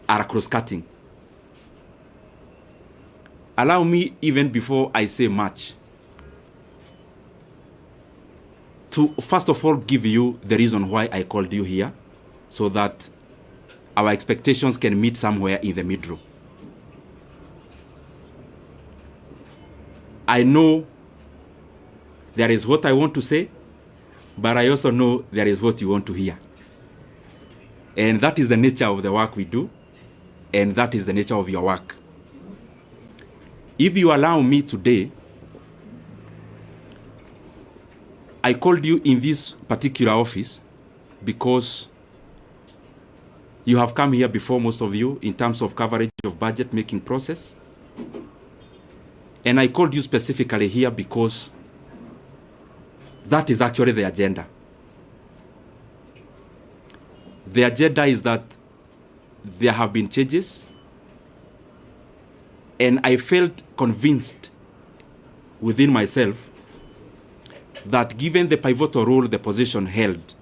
are cross-cutting. Allow me, even before I say much, to first of all give you the reason why I called you here, so that our expectations can meet somewhere in the middle. I know there is what I want to say, but I also know there is what you want to hear. And that is the nature of the work we do, and that is the nature of your work. If you allow me today, I called you in this particular office because you have come here before, most of you, in terms of coverage of budget making process. And I called you specifically here because that is actually the agenda. The agenda is that there have been changes, and I felt convinced within myself that given the pivotal role the position held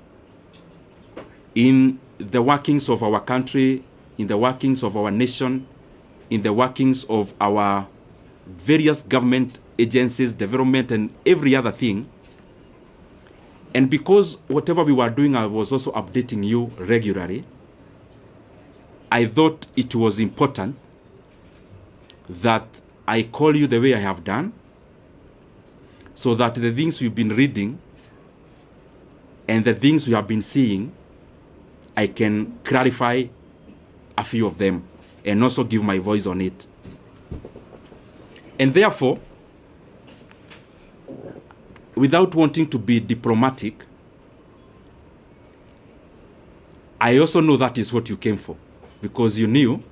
in the workings of our country, in the workings of our nation, in the workings of our various government agencies, development, and every other thing, and because whatever we were doing, I was also updating you regularly, I thought it was important that I call you the way I have done, so that the things we've been reading and the things we have been seeing, I can clarify a few of them and also give my voice on it. And therefore, without wanting to be diplomatic, I also know that is what you came for, because you knew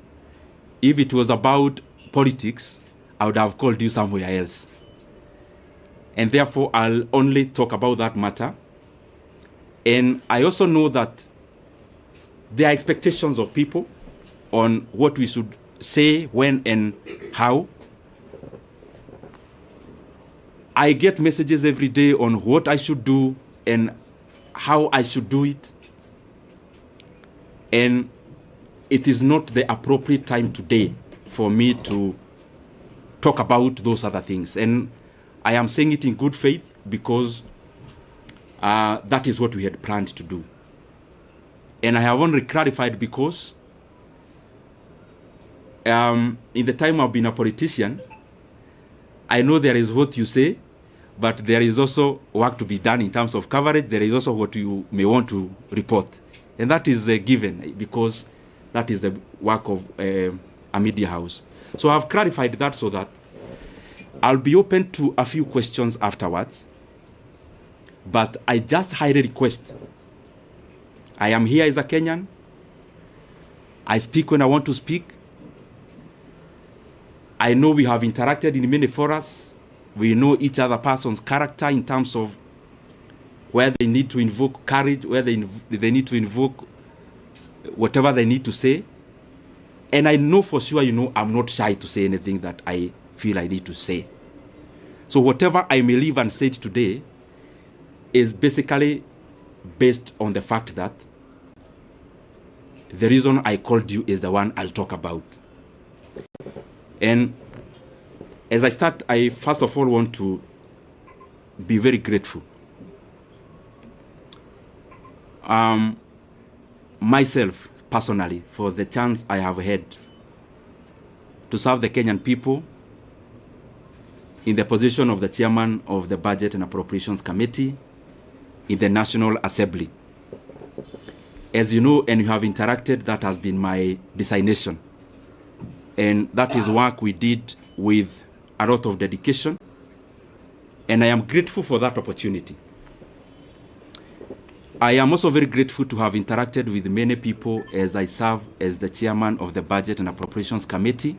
if it was about politics, I would have called you somewhere else. And therefore, I'll only talk about that matter. And I also know that there are expectations of people on what we should say, when, and how. I get messages every day on what I should do and how I should do it. And it is not the appropriate time today for me to talk about those other things. And I am saying it in good faith because that is what we had planned to do. And I have only clarified because in the time I've been a politician, I know there is what you say, but there is also work to be done in terms of coverage. There is also what you may want to report. And that is given because that is the work of a media house. So I've clarified that so that I'll be open to a few questions afterwards. But I just highly request, I am here as a Kenyan. I speak when I want to speak. I know we have interacted in many forums. We know each other person's character in terms of where they need to invoke courage, where they need to invoke whatever they need to say. And I know for sure, you know, I'm not shy to say anything that I feel I need to say. So whatever I may leave unsaid today is basically based on the fact that the reason I called you is the one I'll talk about. And as I start, I first of all want to be very grateful. Myself, personally, for the chance I have had to serve the Kenyan people in the position of the chairman of the Budget and Appropriations Committee in the National Assembly. As you know, and you have interacted, that has been my designation. And that is work we did with a lot of dedication. And I am grateful for that opportunity. I am also very grateful to have interacted with many people as I serve as the chairman of the Budget and Appropriations Committee.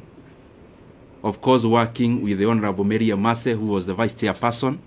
Of course, working with the Honorable Mary Amase, who was the vice chairperson,